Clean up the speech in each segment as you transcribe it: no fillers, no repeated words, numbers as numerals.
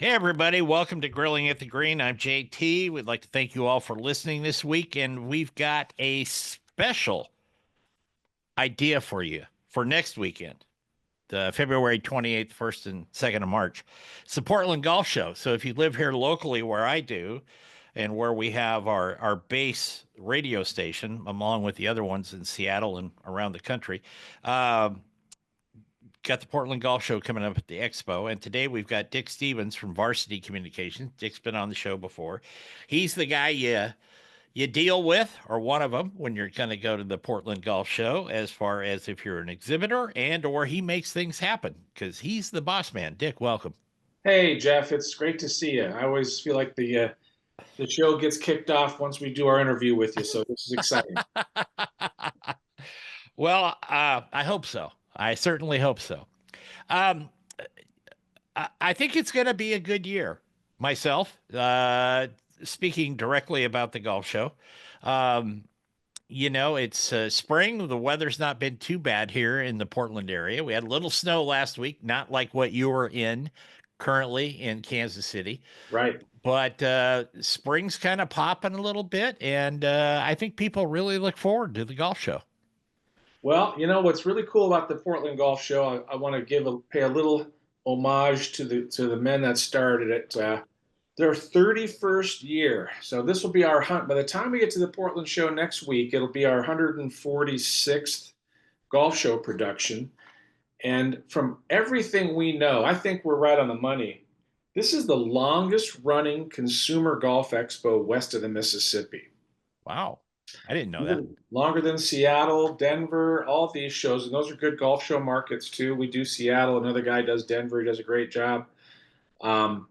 Hey, everybody. Welcome to Grilling at the Green. I'm JT. We'd like to thank you all for listening this week. And we've got a special idea for you for next weekend, the February 28th, 1st, and 2nd of March. It's the Portland Golf Show. So if you live here locally where I do, and where we have our base radio station, along with the other ones in Seattle and around the country, um, got the Portland Golf Show coming up at the Expo. And today we've got Dick Stevens from Varsity Communications. Dick's been on the show before. He's the guy you deal with, or one of them, when you're going to go to the Portland Golf Show, as far as if you're an exhibitor and or he makes things happen because he's the boss man. Dick, welcome. Hey Jeff, it's great to see you. I always feel like the show gets kicked off once we do our interview with you, so this is exciting. Well, I hope so. I certainly hope so. Um, I think it's going to be a good year. Myself, speaking directly about the golf show, um, it's spring. The weather's not been too bad here in the Portland area. We had a little snow last week, not like what you were in currently in Kansas City, Right. but spring's kind of popping a little bit, and I think people really look forward to the golf show. Well, you know what's really cool about the Portland Golf Show? I want to pay a little homage to the men that started it. Their 31st year. So this will be our hunt. By the time we get to the Portland show next week, it'll be our 146th golf show production. And from everything we know, I think we're right on the money. This is the longest running consumer golf expo west of the Mississippi. Wow, I didn't know that. Even longer than Seattle, Denver, all of these shows. And those are good golf show markets too. We do Seattle. Another guy does Denver. He does a great job. Um,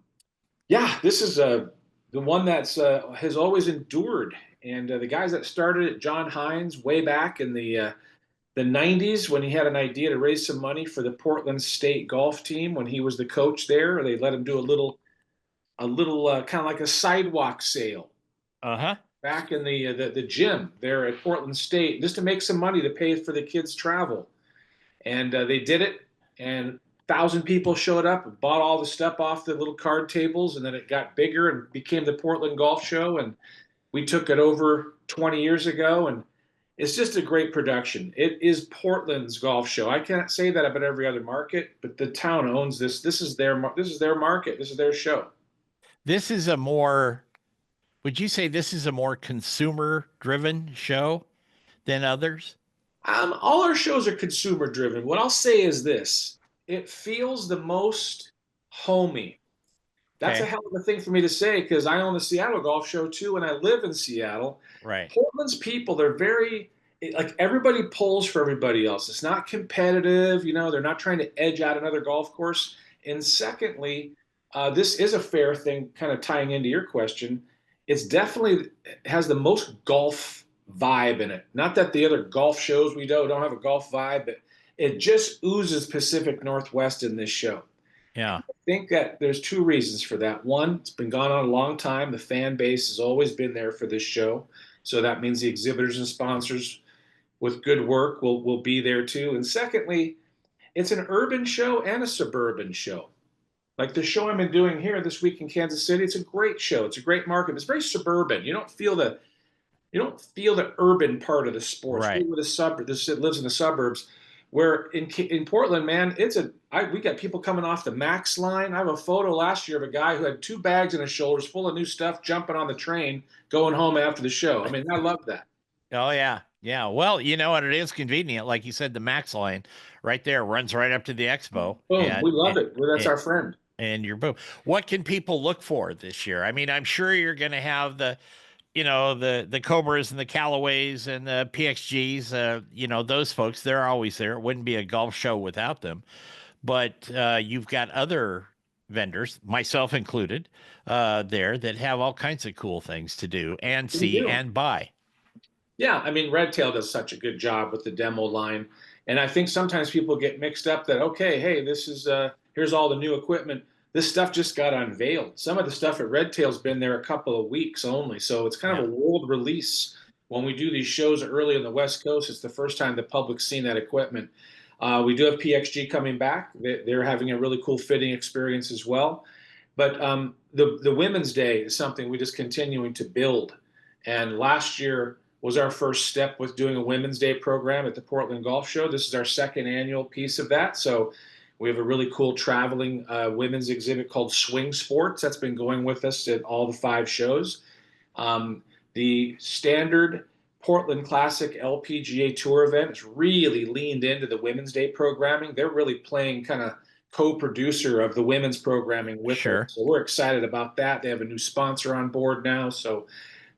yeah, this is the one that's has always endured. And the guys that started it, John Hines, way back in the 90s when he had an idea to raise some money for the Portland State golf team when he was the coach there. They let him do a little kind of like a sidewalk sale Uh-huh. back in the gym there at Portland State just to make some money to pay for the kids' travel. And they did it, and 1,000 people showed up and bought all the stuff off the little card tables, and then it got bigger and became the Portland Golf Show. And we took it over 20 years ago, and it's just a great production. It is Portland's golf show. I can't say that about every other market, but the town owns this. This is their market. This is their show. This is a more, would you say this is a more consumer driven show than others? All our shows are consumer driven. What I'll say is this: it feels the most homey. That's a Okay. hell of a thing for me to say because I own the Seattle Golf Show too, and I live in Seattle. Right. Portland's people, they're very like everybody pulls for everybody else. It's not competitive, they're not trying to edge out another golf course. And secondly, this is a fair thing, kind of tying into your question. It's definitely has the most golf vibe in it. Not that the other golf shows we don't have a golf vibe, but it just oozes Pacific Northwest in this show. Yeah. Think that there's two reasons for that. One, it's been gone on a long time. The fan base has always been there for this show. So that means the exhibitors and sponsors with good work will be there too. And secondly, it's an urban show and a suburban show. Like the show I've been doing here this week in Kansas City, it's a great show. It's a great market. It's very suburban. You don't feel the urban part of the sports. Right. People with the suburb, this lives in the suburbs. Where in Portland, man, we got people coming off the Max line. I have a photo last year of a guy who had two bags on his shoulders full of new stuff, jumping on the train, going home after the show. I mean, I love that. Oh yeah. Yeah. Well, you know what? It is convenient. Like you said, the Max line right there runs right up to the expo Boom, we love it. Well, that's and, our friend. and you're boom. What can people look for this year? I mean, I'm sure you're going to have the Cobras and the Callaways and the PXGs, those folks, they're always there. It wouldn't be a golf show without them. But you've got other vendors, myself included, there that have all kinds of cool things to do and We see do. and buy. Yeah, I mean, Redtail does such a good job with the demo line, and I think sometimes people get mixed up that okay, hey, this is here's all the new equipment. This stuff just got unveiled. Some of the stuff at Redtail's been there a couple of weeks only, so it's kind Yeah. of a world release. When we do these shows early on the West Coast, it's the first time the public's seen that equipment. We do have PXG coming back. They're having a really cool fitting experience as well. But the Women's Day is something we just continuing to build. And last year was our first step with doing a Women's Day program at the Portland Golf Show. This is our second annual piece of that. So we have a really cool traveling women's exhibit called Swing Sports that's been going with us at all the 5 shows. The standard Portland Classic LPGA Tour event has really leaned into the Women's Day programming. They're really playing kind of co-producer of the women's programming with us. Sure. So we're excited about that. They have a new sponsor on board now, so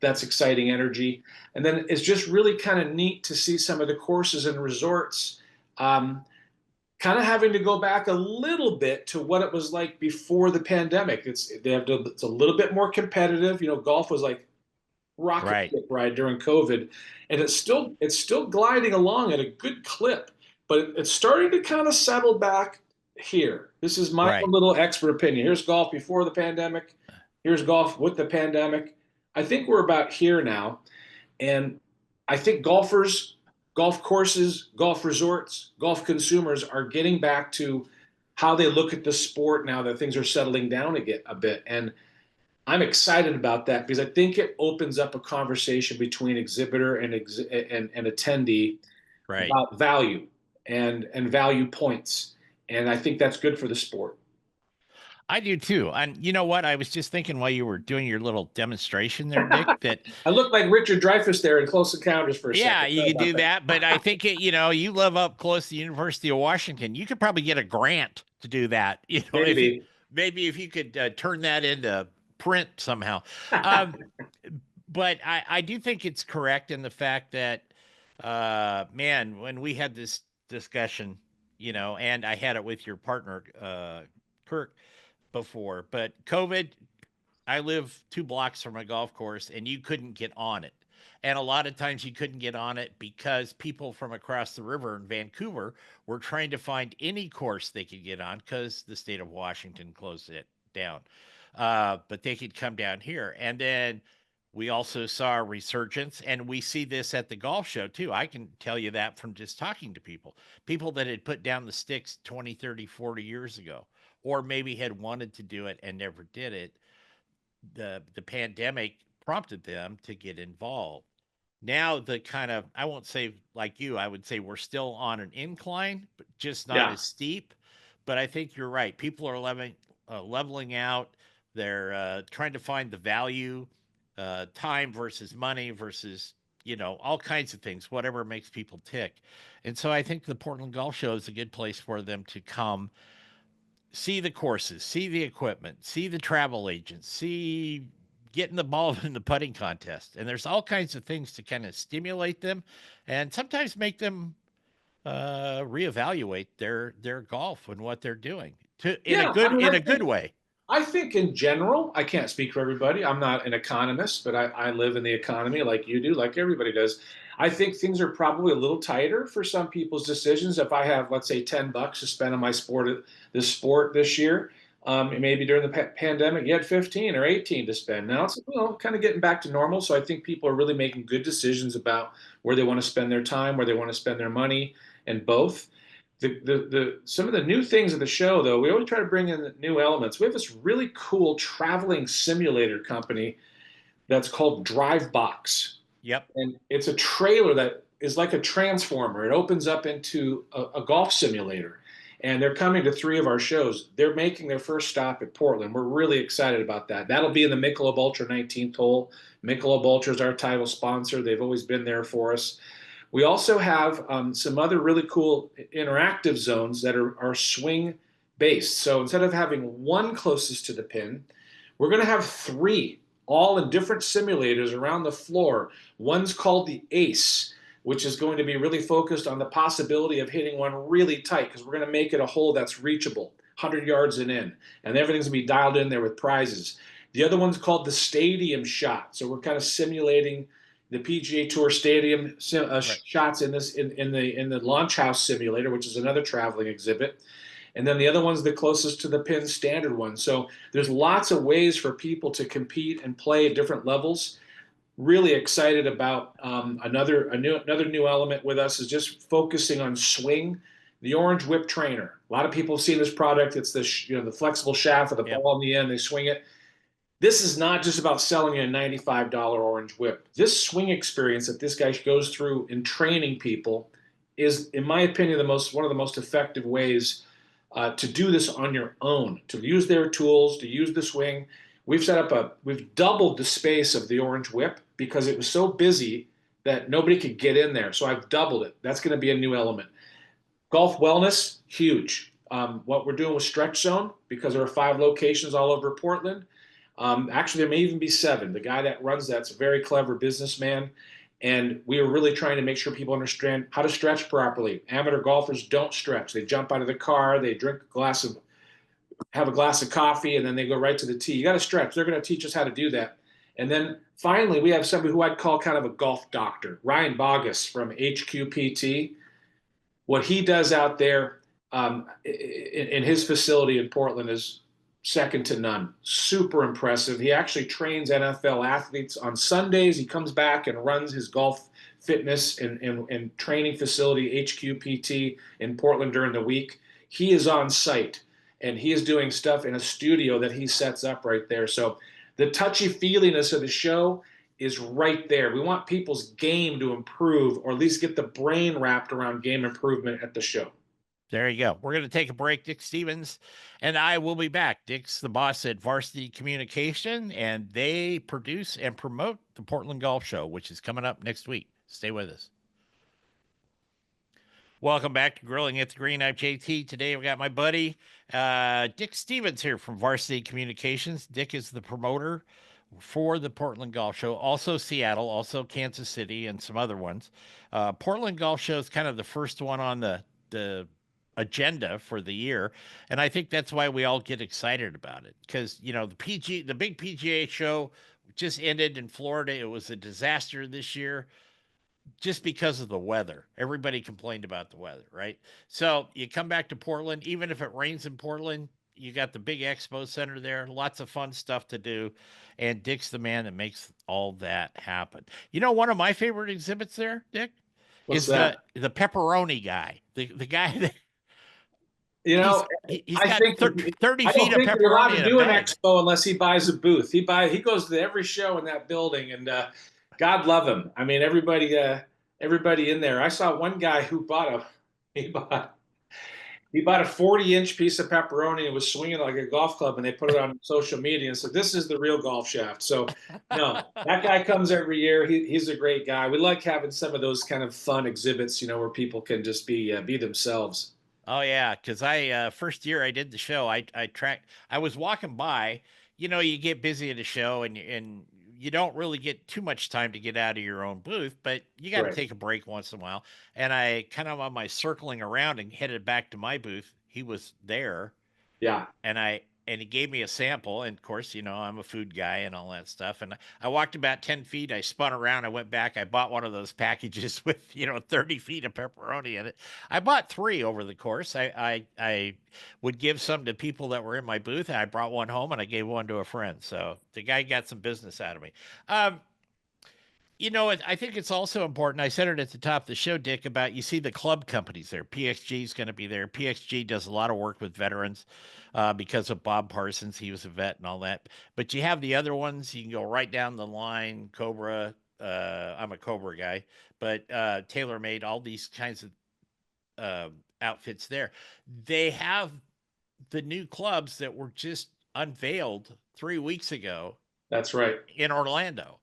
that's exciting energy. And then it's just really kind of neat to see some of the courses and resorts kind of having to go back a little bit to what it was like before the pandemic. It's a little bit more competitive. Golf was like rocket Right. ship ride during COVID, and it's still gliding along at a good clip, but it's starting to kind of settle back here. This is my Right. little expert opinion. Here's golf before the pandemic. Here's golf with the pandemic. I think we're about here now, and I think golfers, golf courses, golf resorts, golf consumers are getting back to how they look at the sport now that things are settling down again a bit. And I'm excited about that because I think it opens up a conversation between exhibitor and attendee Right. about value and value points. And I think that's good for the sport. I do too. And you know what? I was just thinking while you were doing your little demonstration there, Dick, that I look like Richard Dreyfuss there in Close Encounters for a yeah, second. you Sorry could about do that. that. But I think you live up close to the University of Washington. You could probably get a grant to do that. If you Maybe. maybe if you could turn that into print somehow. Um, but I do think it's correct in the fact that, man, when we had this discussion, and I had it with your partner, Kirk, before, but COVID, I live 2 blocks from a golf course and you couldn't get on it. And a lot of times you couldn't get on it because people from across the river in Vancouver were trying to find any course they could get on because the state of Washington closed it down. But they could come down here. And then we also saw a resurgence, and we see this at the golf show too. I can tell you that from just talking to people that had put down the sticks 20, 30, 40 years ago, or maybe had wanted to do it and never did it. The pandemic prompted them to get involved. Now the kind of, I won't say like you, I would say we're still on an incline, but just not Yeah. as steep. But I think you're right. People are leveling out. They're trying to find the value, time versus money versus all kinds of things, whatever makes people tick. And so I think the Portland Golf Show is a good place for them to come see the courses, see the equipment, see the travel agents, see getting the ball in the putting contest. And there's all kinds of things to kind of stimulate them and sometimes make them reevaluate their golf and what they're doing to Yeah. I mean, in I a think good way. I think in general, I can't speak for everybody. I'm not an economist, but I live in the economy like you do, like everybody does. I think things are probably a little tighter for some people's decisions. If I have, let's say, $10 to spend on my sport this year, maybe during the pandemic, you had 15 or 18 to spend. Now it's kind of getting back to normal. So I think people are really making good decisions about where they want to spend their time, where they want to spend their money, and both some of the new things of the show, though, we always try to bring in new elements. We have this really cool traveling simulator company that's called Drivebox, Yep. and it's a trailer that is like a transformer. It opens up into a golf simulator, and they're coming to 3 of our shows. They're making their first stop at Portland. We're really excited about that. That'll be in the Michelob Ultra 19th hole. Michelob Ultra is our title sponsor. They've always been there for us. We also have some other really cool interactive zones that are swing based. So instead of having one closest to the pin, we're going to have 3, all in different simulators around the floor. One's called the Ace, which is going to be really focused on the possibility of hitting one really tight because we're going to make it a hole that's reachable, 100 yards and in, and everything's going to be dialed in there with prizes. The other one's called the Stadium Shot. So we're kind of simulating the PGA Tour Stadium Right. shots in the Launch House simulator, which is another traveling exhibit. And then the other one's the closest to the pin standard one. So there's lots of ways for people to compete and play at different levels. Really excited about another new element with us is just focusing on swing the Orange Whip Trainer. A lot of people have seen this product. It's the the flexible shaft with a Yep. ball in the end. They swing it. This is not just about selling you a $95 Orange Whip. This swing experience that this guy goes through in training people is, in my opinion, the most one of the most effective ways to do this on your own, to use their tools, to use the swing. We've doubled the space of the Orange Whip because it was so busy that nobody could get in there. So I've doubled it. That's going to be a new element. Golf wellness, huge. What we're doing with Stretch Zone, because there are 5 locations all over Portland. Actually, there may even be 7. The guy that runs that's a very clever businessman. And we are really trying to make sure people understand how to stretch properly. Amateur golfers don't stretch. They jump out of the car, they have a glass of coffee, and then they go right to the tee. You got to stretch. They're going to teach us how to do that. And then finally, we have somebody who I'd call kind of a golf doctor, Ryan Bogus from HQPT. What he does out there in his facility in Portland is second to none. Super impressive. He actually trains NFL athletes on Sundays. He comes back and runs his golf fitness and training facility, HQPT, in Portland during the week. He is on site and he is doing stuff in a studio that he sets up right there. So the touchy feeliness of the show is right there. We want people's game to improve, or at least get the brain wrapped around game improvement at the show. There you go. We're going to take a break. Dick Stevens and I will be back. Dick's the boss at Varsity Communication, and they produce and promote the Portland Golf Show, which is coming up next week. Stay with us. Welcome back to Grilling at the Green. I'm JT. Today we got my buddy Dick Stevens here from Varsity Communications. Dick is the promoter for the Portland Golf Show, also Seattle, also Kansas City, and some other ones. Portland Golf Show is kind of the first one on the agenda for the year, and I think that's why we all get excited about it, because the big PGA show just ended in Florida. It was a disaster this year just because of the weather. Everybody complained about the weather, right? So you come back to Portland, even if it rains in Portland, you got the big expo center there, lots of fun stuff to do. And Dick's the man that makes all that happen. One of my favorite exhibits there, Dick, What's is the that? the pepperoni guy. The guy that You know, he's I got think 30 I don't feet of think you're allowed pepperoni to in a do an bag. expo unless he buys a booth. He goes to every show in that building, and God love him. I mean, everybody in there. I saw one guy who he bought he bought a 40-inch piece of pepperoni and was swinging it like a golf club, and they put it on social media and said, "This is the real golf shaft." So, no, that guy comes every year. He's a great guy. We like having some of those kind of fun exhibits, where people can just be themselves. Oh yeah, because I first year I did the show, I tracked. I was walking by. You get busy at a show, and you don't really get too much time to get out of your own booth, but you got to Right. take a break once in a while. And I kind of on my circling around and headed back to my booth. He was there, Yeah. and he gave me a sample, and of course I'm a food guy and all that stuff, and I walked about 10 feet, I spun around, I went back, I bought one of those packages with 30 feet of pepperoni in it. I bought 3 over the course. I would give some to people that were in my booth, and I brought one home and I gave one to a friend, so the guy got some business out of me. um, I think it's also important. I said it at the top of the show, Dick, about you see the club companies there. PXG is going to be there. PXG does a lot of work with veterans because of Bob Parsons. He was a vet and all that. But you have the other ones. You can go right down the line. Cobra. I'm a Cobra guy, but TaylorMade, all these kinds of outfits there. They have the new clubs that were just unveiled 3 weeks ago That's right. in Orlando.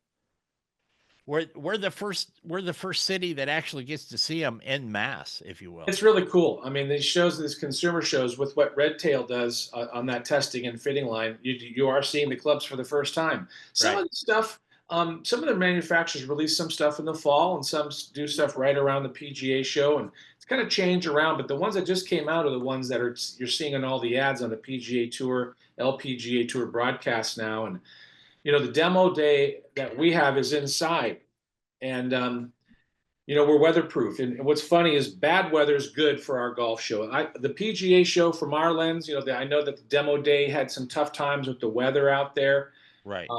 We're the first city that actually gets to see them en masse, if you will. It's really cool. I mean, these consumer shows with what Red Tail does on that testing and fitting line, you are seeing the clubs for the first time. Some Right. of the stuff, some of the manufacturers release some stuff in the fall, and some do stuff right around the PGA show, and it's kind of changed around. But the ones that just came out are the ones that you're seeing in all the ads on the PGA Tour, LPGA Tour broadcast now, and the demo day that we have is inside, and we're weatherproof. And what's funny is bad weather is good for our golf show. The PGA show, from our lens, I know that the demo day had some tough times with the weather out there. Right.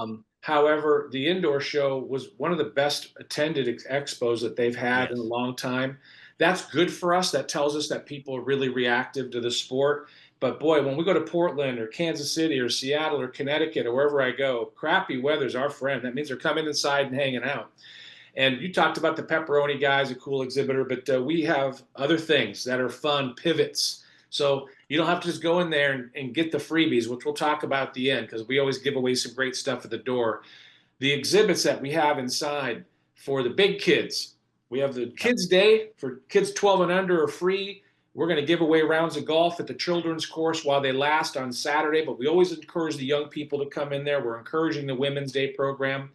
However, the indoor show was one of the best attended expos that they've had in a Yes. long time. That's good for us. That tells us that people are really reactive to the sport. But boy, when we go to Portland or Kansas City or Seattle or Connecticut or wherever I go, crappy weather's our friend. That means they're coming inside and hanging out. And you talked about the pepperoni guys, a cool exhibitor, but we have other things that are fun, pivots. So you don't have to just go in there and get the freebies, which we'll talk about at the end because we always give away some great stuff at the door. The exhibits that we have inside for the big kids. We have the Yep. Kids Day for kids 12 and under are free. We're going to give away rounds of golf at the children's course while they last on Saturday, but we always encourage the young people to come in there. We're encouraging the Women's Day program.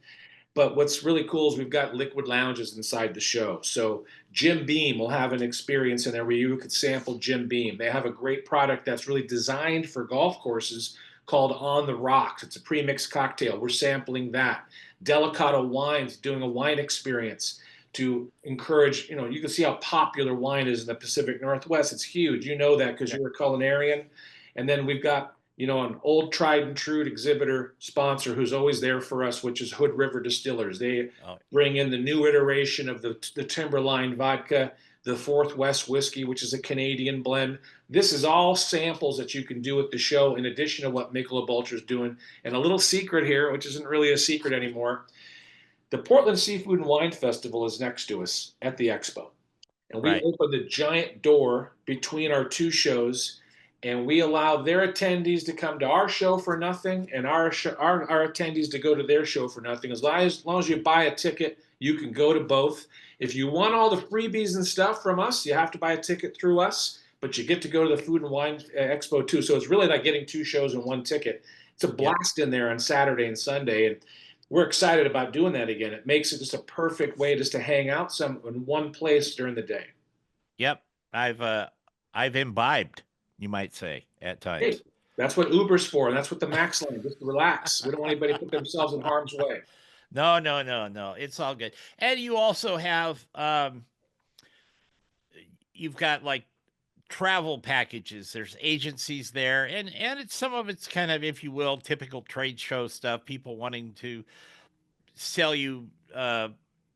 But what's really cool is we've got liquid lounges inside the show. So Jim Beam will have an experience in there where you could sample Jim Beam. They have a great product that's really designed for golf courses called On the Rocks. It's a pre-mixed cocktail. We're sampling that. Delicato Wines doing a wine experience to encourage, you can see how popular wine is in the Pacific Northwest. It's huge. You know that because Yeah. you're a culinarian. And then we've got an old tried and true exhibitor sponsor who's always there for us, which is Hood River Distillers. They Oh, bring in the new iteration of the Timberline vodka, the Fourth West whiskey, which is a Canadian blend. This is all samples that you can do at the show, in addition to what Michelob Ultra is doing. And a little secret here, which isn't really a secret anymore, the Portland Seafood and Wine Festival is next to us at the expo. And we right. open the giant door between our two shows, and we allow their attendees to come to our show for nothing, and our attendees to go to their show for nothing. As long as you buy a ticket, you can go to both. If you want all the freebies and stuff from us, you have to buy a ticket through us, but you get to go to the Food and Wine Expo too. So it's really like getting two shows in one ticket. It's a Yep. blast in there on Saturday and Sunday, and we're excited about doing that again. It makes it just a perfect way just to hang out some in one place during the day. Yep. I've imbibed, you might say, at Hey, times. that's what Uber's for, and that's what the Max Lane, just to relax. We don't want anybody to put themselves in harm's way. No, no, no, no. It's all good. And you also have you've got like travel packages. There's agencies there, and it's some of it's kind of, if you will, typical trade show stuff. People wanting to sell you, a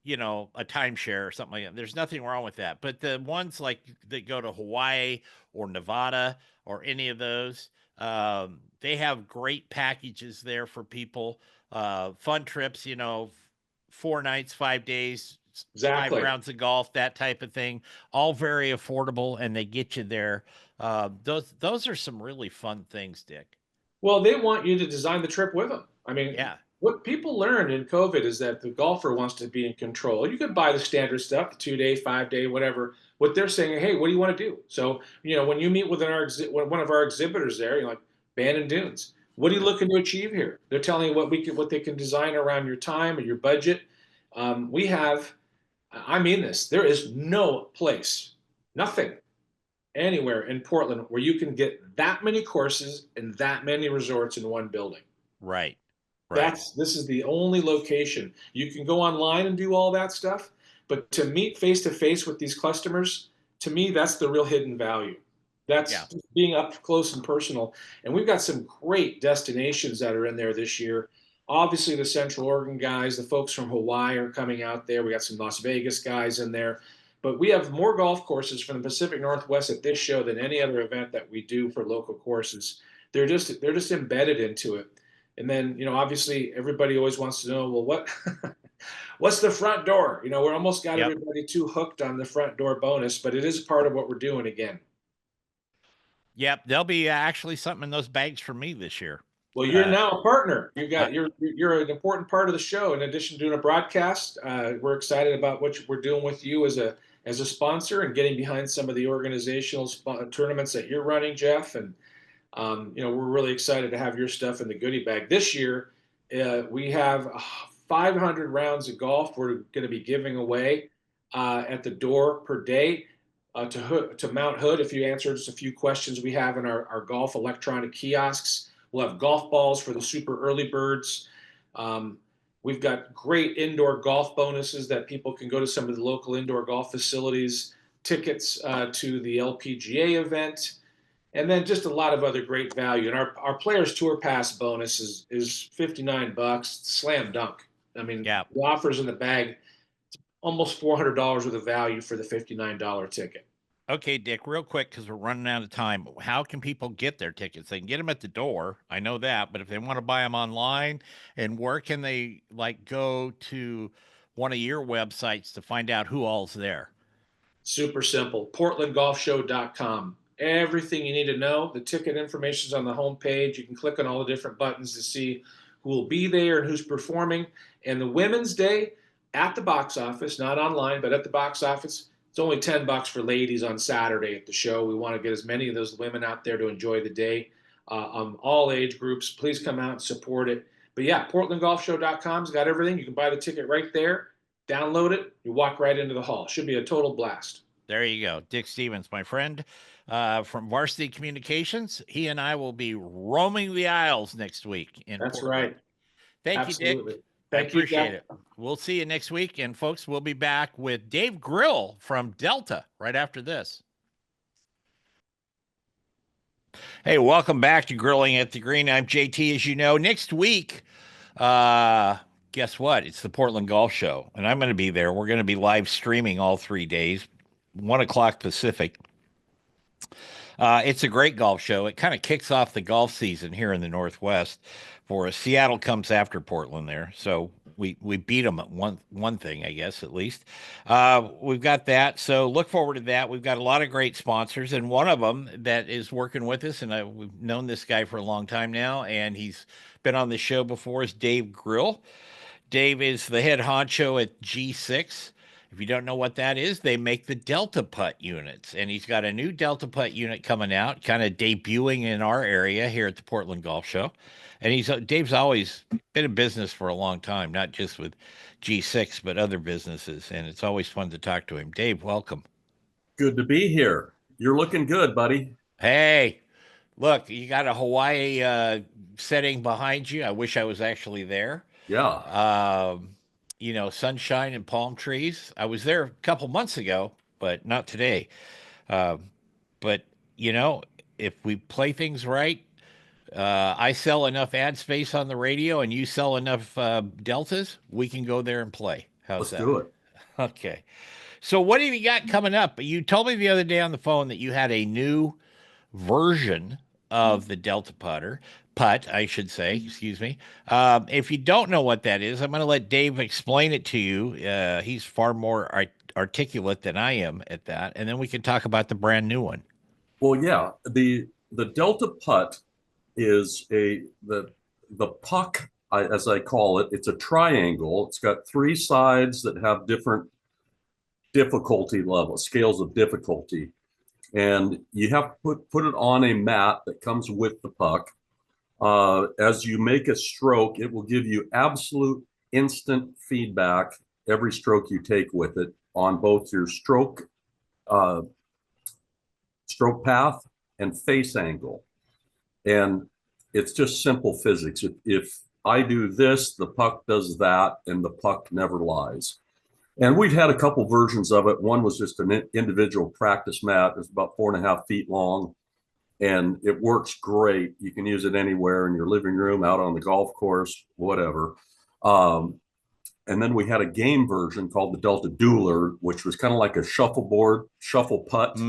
timeshare or something like that. There's nothing wrong with that. But the ones like that go to Hawaii or Nevada or any of those, they have great packages there for people. Fun trips, 4 nights, 5 days, five Exactly. rounds of golf, that type of thing. All very affordable, and they get you there. Those are some really fun things, Dick. Well, they want you to design the trip with them. I mean, Yeah. what people learned in COVID is that the golfer wants to be in control. You could buy the standard stuff, the 2 day, 5 day, whatever. What they're saying, hey, what do you want to do? So, when you meet with one of our exhibitors there, you're like, Bandon Dunes. What are you looking to achieve here? They're telling you what they can design around your time or your budget. We have, I mean this, there is no place, nothing anywhere in Portland where you can get that many courses and that many resorts in one building. Right. Right. This is the only location. You can go online and do all that stuff, but to meet face to face with these customers, to me, that's the real hidden value. Yeah. That's just being up close and personal. And we've got some great destinations that are in there this year. Obviously, the Central Oregon guys, the folks from Hawaii are coming out there. We got some Las Vegas guys in there. But we have more golf courses from the Pacific Northwest at this show than any other event that we do for local courses. They're just embedded into it. And then, obviously everybody always wants to know, well, what's the front door? We're almost got Yep. everybody too hooked on the front door bonus, but it is part of what we're doing again. Yep. There'll be actually something in those bags for me this year. Well, you're Uh, now a partner. I, You're an important part of the show. In addition to doing a broadcast, we're excited about what we're doing with you as a sponsor and getting behind some of the organizational tournaments that you're running, Jeff. And we're really excited to have your stuff in the goodie bag. This year, we have 500 rounds of golf we're going to be giving away at the door per day to Mount Hood. If you answer just a few questions we have in our golf electronic kiosks, we'll have golf balls for the super early birds. We've got great indoor golf bonuses that people can go to some of the local indoor golf facilities, tickets to the LPGA event, and then just a lot of other great value. And our players tour pass bonus is $59, slam dunk. I mean, yeah. the offers in the bag. almost $400 worth of value for the $59 ticket. Okay, Dick, real quick, because we're running out of time. How can people get their tickets? They can get them at the door. I know that. But if they want to buy them online, and where can they like go to one of your websites to find out who all's there? Super simple. PortlandGolfShow.com. Everything you need to know. The ticket information is on the homepage. You can click on all the different buttons to see who will be there and who's performing. And the Women's Day at the box office, not online, but at the box office, it's only $10 for ladies on Saturday at the show. We want to get as many of those women out there to enjoy the day. All age groups, please come out and support it. But yeah, PortlandGolfShow.com's got everything. You can buy the ticket right there, download it, you walk right into the hall. Should be a total blast. There you go. Dick Stevens, my friend from Varsity Communications. He and I will be roaming the aisles next week in That's Portland. right. Thank you, Dick. Absolutely. I Thank you, appreciate Jeff. it. We'll see you next week. And folks, we'll be back with Dave Grill from Delta right after this. Hey, welcome back to Grilling at the Green. I'm JT, as you know. Next week, guess what? It's the Portland Golf Show, and I'm going to be there. We're going to be live streaming all 3 days, 1 o'clock Pacific. It's a great golf show. It kind of kicks off the golf season here in the Northwest for us. Seattle comes after Portland there, so we beat them at one thing, I guess, at least. We've got that, so look forward to that. We've got a lot of great sponsors, and one of them that is working with us, and we've known this guy for a long time now, and he's been on the show before, is Dave Grill. Dave is the head honcho at G6. If you don't know what that is, they make the Delta Putt units, and he's got a new Delta Putt unit coming out, kind of debuting in our area here at the Portland Golf Show. And Dave's always been in business for a long time, not just with G6, but other businesses, and it's always fun to talk to him. Dave, welcome. Good to be here. You're looking good, buddy. Hey, look, you got a Hawaii setting behind you. I wish I was actually there. Yeah. Sunshine and palm trees. I was there a couple months ago, but not today. But if we play things right, I sell enough ad space on the radio, and you sell enough deltas, we can go there and play. How's Let's that? do it. Okay. So what have you got coming up? You told me the other day on the phone that you had a new version of the Delta putt, I should say, excuse me. If you don't know what that is, I'm going to let Dave explain it to you. He's far more articulate than I am at that, and then we can talk about the brand new one. Well, yeah, the Delta putt is the puck, as I call it. It's a triangle. It's got 3 sides that have different difficulty levels, scales of difficulty, and you have to put it on a mat that comes with the puck. As you make a stroke, it will give you absolute instant feedback every stroke you take with it on both your stroke path and face angle. And it's just simple physics. If I do this, the puck does that, and the puck never lies. And we've had a couple versions of it. One was just an individual practice mat. It's about 4.5 feet long, and it works great. You can use it anywhere in your living room, out on the golf course, whatever. And then we had a game version called the Delta Dueler, which was kind of like a shuffle putt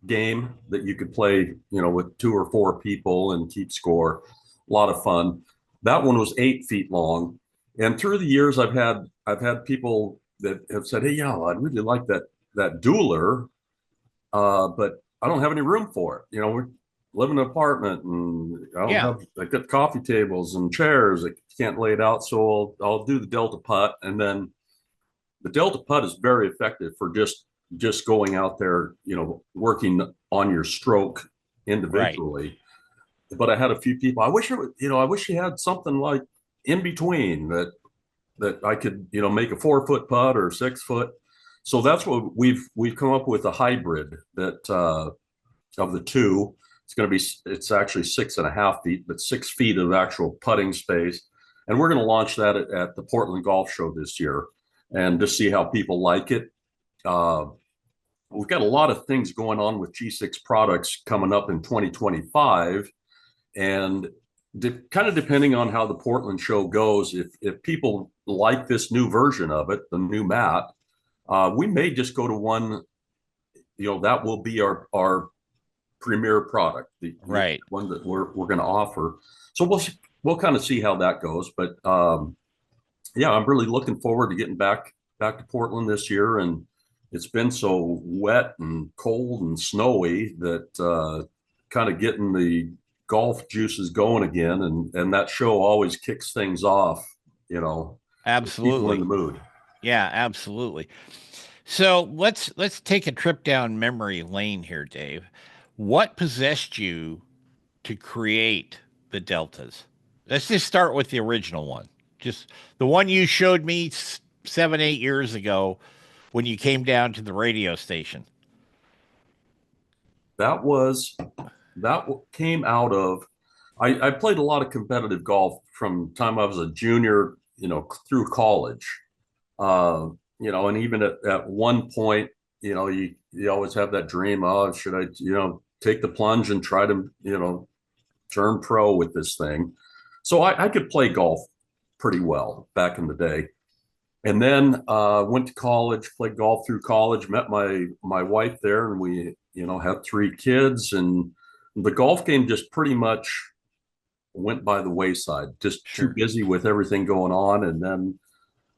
game that you could play, with 2 or 4 people and keep score. A lot of fun. That one was 8 feet long. And through the years, I've had people that have said, "Hey, yeah, I'd really like that Dueler, but I don't have any room for it. We live in an apartment, and I got coffee tables and chairs. I can't lay it out, so I'll do the Delta putt." And then the Delta putt is very effective for just going out there, working on your stroke individually. Right. But I had a few people. I wish you had something like in between that I could, make a 4-foot putt or 6-foot. So that's what we've come up with, a hybrid that of the two. It's actually 6.5 feet, but 6 feet of actual putting space. And we're going to launch that at the Portland Golf Show this year, and just see how people like it. We've got a lot of things going on with G6 products coming up in 2025. And kind of depending on how the Portland show goes, if people like this new version of it, the new mat, We may just go to one, that will be our premier product, the Right. one that we're going to offer. So we'll kind of see how that goes. But yeah, I'm really looking forward to getting back to Portland this year. And it's been so wet and cold and snowy that kind of getting the golf juices going again, and that show always kicks things off, get people in Absolutely. the mood. Yeah, absolutely. So let's take a trip down memory lane here, Dave. What possessed you to create the deltas? Let's just start with the original one. Just the one you showed me 7, 8 years ago when you came down to the radio station. That was that came out of I played a lot of competitive golf from the time I was a junior, through college. And even at one point, you always have that dream, oh, should I, take the plunge and try to, turn pro with this thing. So I could play golf pretty well back in the day. And then went to college, played golf through college, met my wife there, and we, had 3 kids, and the golf game just pretty much went by the wayside, just too Sure. busy with everything going on. And then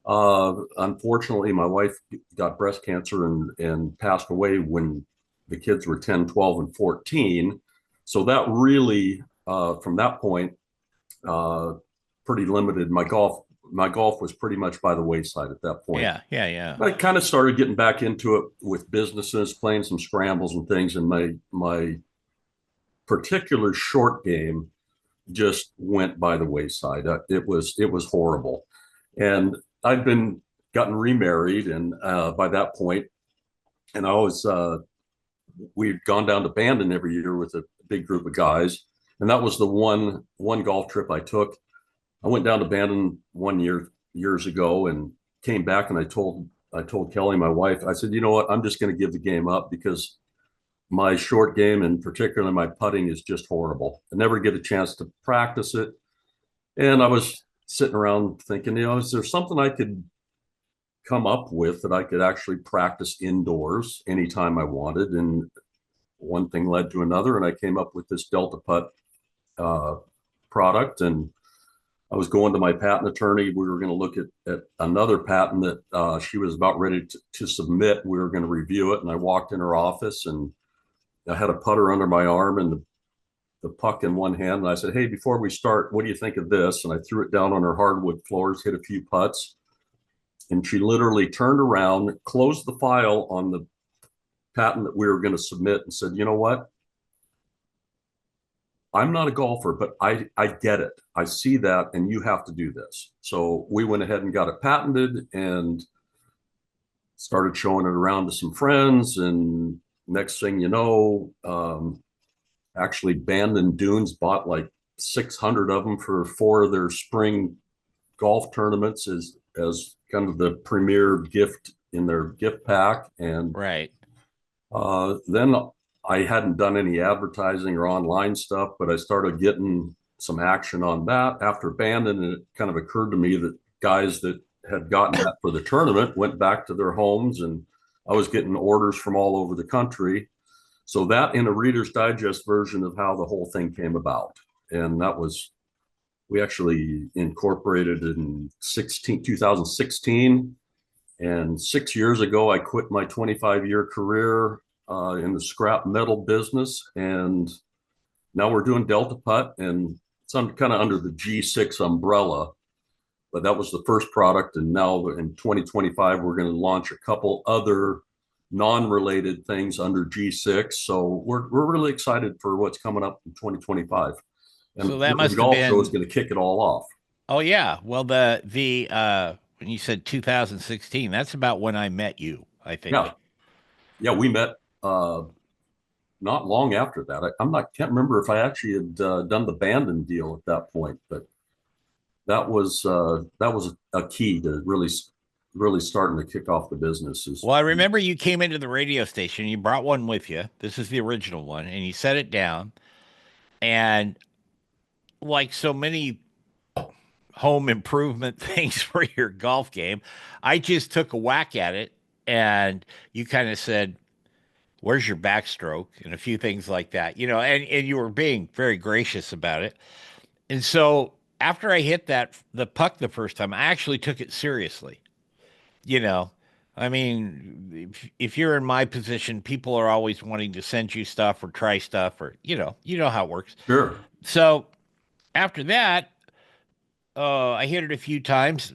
unfortunately, my wife got breast cancer and passed away when the kids were 10, 12, and 14. So that really, from that point, uh, pretty limited. My golf was pretty much by the wayside at that point. Yeah, yeah, yeah. I kind of started getting back into it with businesses, playing some scrambles and things, and my particular short game just went by the wayside. It was horrible, and I'd been gotten remarried, and by that point, and I was we'd gone down to Bandon every year with a big group of guys, and that was the one golf trip I took. I went down to Bandon one year years ago and came back, and I told Kelly, my wife, I said, you know what, I'm just going to give the game up because my short game and particularly my putting is just horrible. I never get a chance to practice it. And I was sitting around thinking, is there something I could come up with that I could actually practice indoors anytime I wanted? And one thing led to another, and I came up with this Delta Putt uh, product. And I was going to my patent attorney. We were going to look at another patent that she was about ready to submit. We were going to review it. And I walked in her office, and I had a putter under my arm and the puck in one hand. And I said, hey, before we start, what do you think of this? And I threw it down on her hardwood floors, hit a few putts. And she literally turned around, closed the file on the patent that we were going to submit, and said, you know what? I'm not a golfer, but I get it. I see that, and you have to do this. So we went ahead and got it patented and started showing it around to some friends. And next thing you know, actually Bandon Dunes bought like 600 of them for 4 of their spring golf tournaments as kind of the premier gift in their gift pack. And Right. then I hadn't done any advertising or online stuff, but I started getting some action on that after Bandon. And it kind of occurred to me that guys that had gotten that for the tournament went back to their homes, and I was getting orders from all over the country. So that in a Reader's Digest version of how the whole thing came about. And that was, we actually incorporated in 2016. And 6 years ago, I quit my 25-year career in the scrap metal business. And now we're doing Delta Putt, and it's kind of under the G6 umbrella. But that was the first product. And now in 2025, we're going to launch a couple other non-related things under G6. So we're really excited for what's coming up in 2025. So And that the must have golf show is been. going to kick it all off. Oh yeah. Well, the when you said 2016, that's about when I met you, I think. Yeah. Yeah. We met not long after that. Can't remember if I actually had done the Bandon deal at that point, but that was a key to really starting to kick off the businesses. Well, I remember you came into the radio station, you brought one with you. This is the original one, and you set it down. And like so many home improvement things for your golf game, I just took a whack at it and you kind of said, "Where's your backstroke?" and a few things like that, and you were being very gracious about it. And so after I hit the puck the first time, I actually took it seriously. You know, I mean, if you're in my position, people are always wanting to send you stuff or try stuff, or you know how it works. Sure. So after that, I hit it a few times.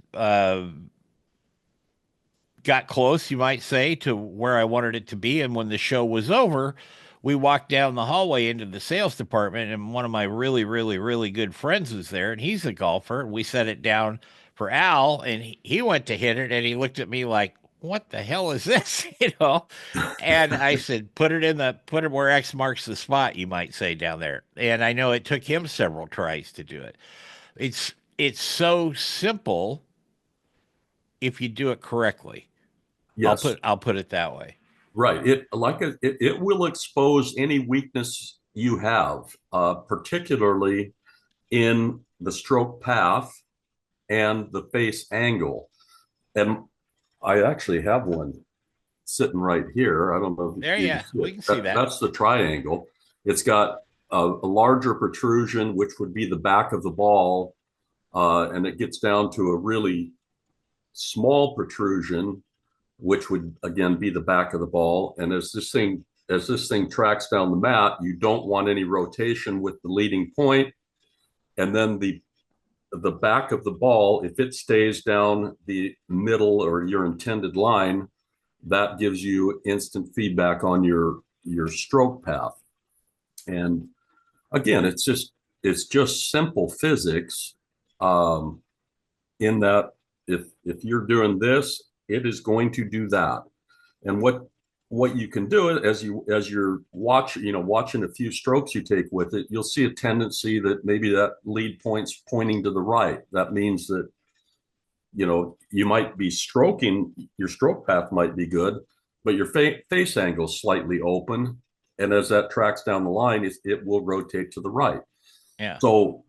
Got close, you might say, to where I wanted it to be. And when the show was over, we walked down the hallway into the sales department, and one of my really, really, really good friends was there, and he's a golfer. And we set it down for Al, and he went to hit it, and he looked at me like, "What the hell is this?" And I said, put it where X marks the spot, you might say, down there. And I know it took him several tries to do it. It's so simple if you do it correctly. Yes. I'll put it that way. Right. It will expose any weakness you have, particularly in the stroke path and the face angle. And I actually have one sitting right here. I don't know if There, you can yeah, see we it. can see that. That's the triangle. It's got a larger protrusion, which would be the back of the ball, and it gets down to a really small protrusion, which would again be the back of the ball. And as this thing tracks down the mat, you don't want any rotation with the leading point. And then the back of the ball, if it stays down the middle or your intended line, that gives you instant feedback on your stroke path. And again, it's just simple physics, in that if you're doing this, it is going to do that. And what you can do as you're watching a few strokes you take with it, you'll see a tendency that maybe that lead point's pointing to the right. That means that you might be stroking, your stroke path might be good, but your face angle is slightly open, and as that tracks down the line, it will rotate to the right. Yeah. So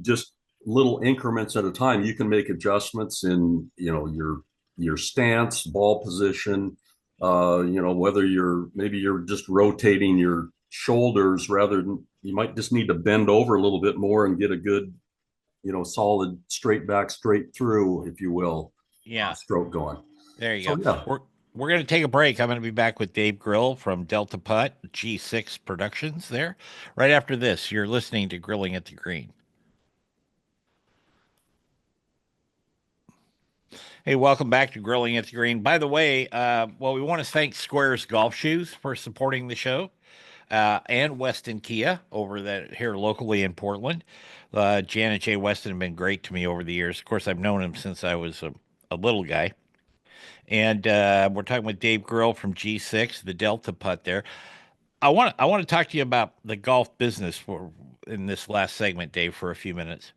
just little increments at a time, you can make adjustments in your stance, ball position, whether you're just rotating your shoulders rather than, you might just need to bend over a little bit more and get a good, solid straight back, straight through, if you will, Yeah. stroke going. There you So go. yeah. We're going to take a break. I'm going to be back with Dave Grill from Delta Putt G6 Productions there. Right after this, you're listening to Grilling at the Green. Hey, welcome back to Grilling at the Green. By the way, we want to thank Squares Golf Shoes for supporting the show, and Weston Kia over that here locally in Portland. Janet J. Weston have been great to me over the years. Of course, I've known him since I was a little guy. And we're talking with Dave Grill from G6, the Delta Putt there. I want to talk to you about the golf business in this last segment, Dave, for a few minutes.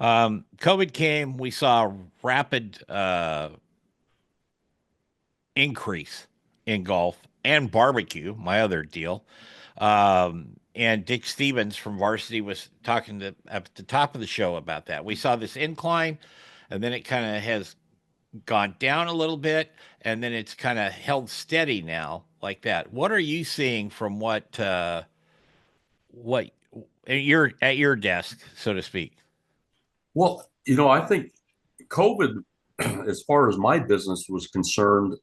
COVID came, we saw a rapid increase in golf and barbecue, my other deal. And Dick Stevens from Varsity was talking at the top of the show about that. We saw this incline, and then it kind of has gone down a little bit, and then it's kind of held steady now, like that. What are you seeing from what you're at your desk, so to speak? Well, I think COVID, as far as my business was concerned,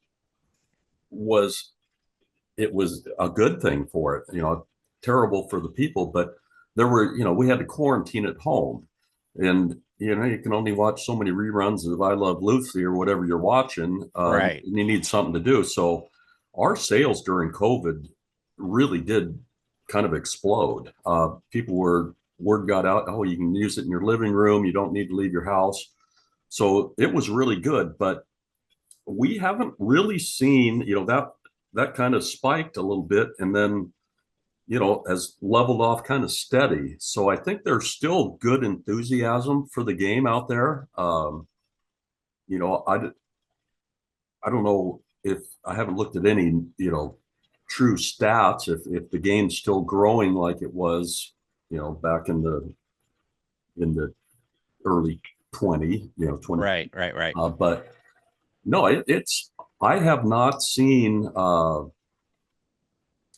was it was a good thing for it. Terrible for the people, but we had to quarantine at home, and you can only watch so many reruns of I Love Lucy or whatever you're watching, Right. and you need something to do. So our sales during COVID really did kind of explode. Word got out, oh, you can use it in your living room. You don't need to leave your house. So it was really good, but we haven't really seen, that kind of spiked a little bit and then, has leveled off kind of steady. So I think there's still good enthusiasm for the game out there. I don't know if I haven't looked at any, true stats, if the game's still growing like it was, back in the early 20. Right. But No, I have not seen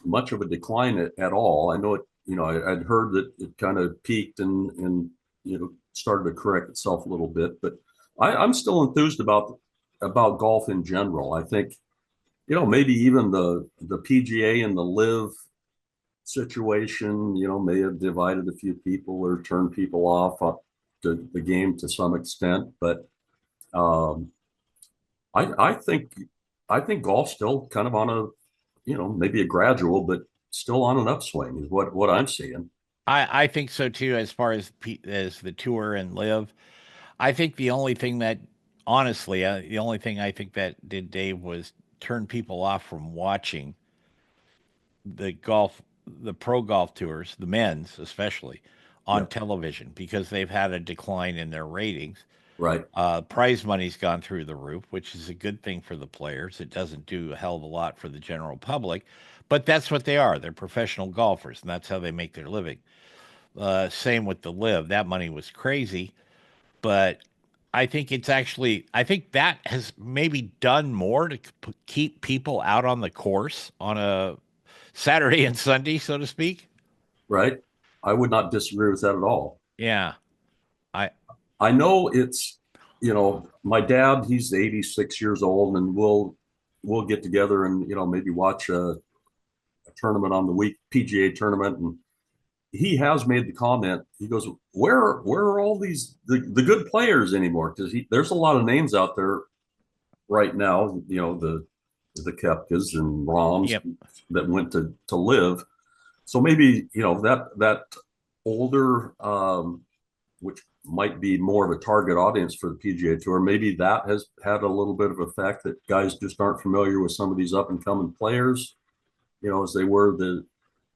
much of a decline at all. I know it, I'd heard that it kind of peaked and started to correct itself a little bit, but I'm still enthused about golf in general. I think, maybe even the PGA and the Live situation, may have divided a few people or turned people off the game to some extent, but um, I think golf's still kind of on a, maybe a gradual, but still on an upswing is what I'm seeing. I think so too. As far as as the tour and live, I think the only thing that, honestly, the only thing I think that did Dave was turn people off from watching the golf, the pro golf tours, the men's especially, on Yeah, television because they've had a decline in their ratings. right, Prize money's gone through the roof, which is a good thing for the players. It doesn't do a hell of a lot for the general public, but that's what they are. They're professional golfers, and that's how they make their living. Same with the live. That money was crazy, but I think that has maybe done more to keep people out on the course on a Saturday and Sunday, so to speak. right. I would not disagree with that at all. Yeah. I, I know it's, my dad, he's 86 years old, and we'll get together and maybe watch a tournament on the week, PGA tournament, and he has made the comment. He goes, "Where are all the good players anymore?" Because there's a lot of names out there right now. The Kepkas and Roms yep. that went to live. So maybe that older, which might be more of a target audience for the PGA Tour. Maybe that has had a little bit of effect that guys just aren't familiar with some of these up and coming players. As they were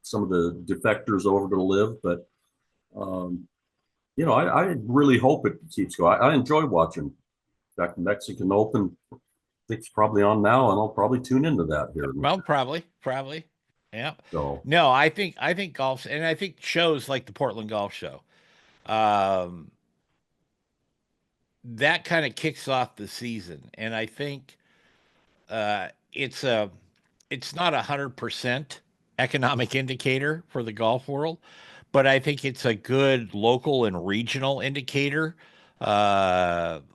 some of the defectors over to live, but um, I really hope it keeps going. I enjoy watching. Back the Mexican Open, I think it's probably on now, and I'll probably tune into that here. Well, probably. Yeah. So No, I think golf, and I think shows like the Portland Golf Show, um, that kind of kicks off the season, and I think it's a it's not 100% economic indicator for the golf world, but I think it's a good local and regional indicator.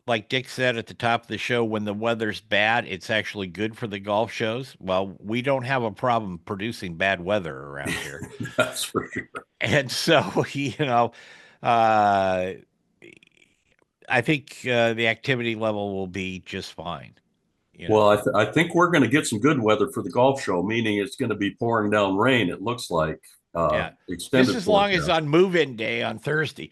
Like Dick said at the top of the show, when the weather's bad, it's actually good for the golf shows. Well, we don't have a problem producing bad weather around here. that's for sure. And so, uh, I think the activity level will be just fine, you Well, know. I think we're going to get some good weather for the golf show, meaning it's going to be pouring down rain. It looks like Yeah. Just extended as long as forecast. on move-in day on Thursday,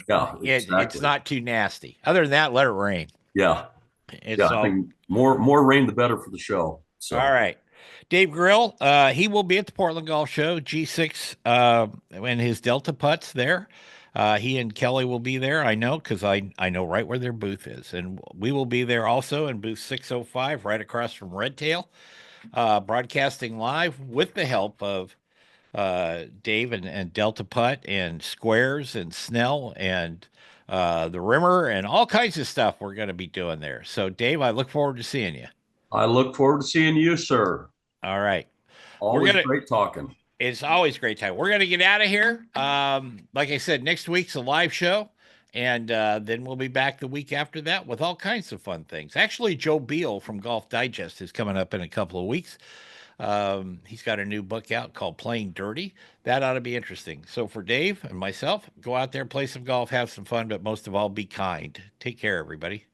Yeah, it's exactly. not too nasty. Other than that, let it rain. Yeah, yeah. It's I all think more rain the better for the show. all So right. Dave Grill, he will be at the Portland Golf Show, G6, and his Delta putts there. He and Kelly will be there. I know because I know right where their booth is, and we will be there also in booth 605, right across from Red Tail, broadcasting live with the help of Dave and Delta Putt and Squares and Snell and the Rimmer and all kinds of stuff we're going to be doing there. So, Dave, I look forward to seeing you. I look forward to seeing you, sir. All right. We're Always gonna great talking. It's always a great time. We're gonna get out of here. Like I said, next week's a live show, and then we'll be back the week after that with all kinds of fun things. Actually, Joe Beal from Golf Digest is coming up in a couple of weeks. He's got a new book out called Playing Dirty. That ought to be interesting. So for Dave and myself, go out there, play some golf, have some fun, but most of all, be kind. Take care, everybody.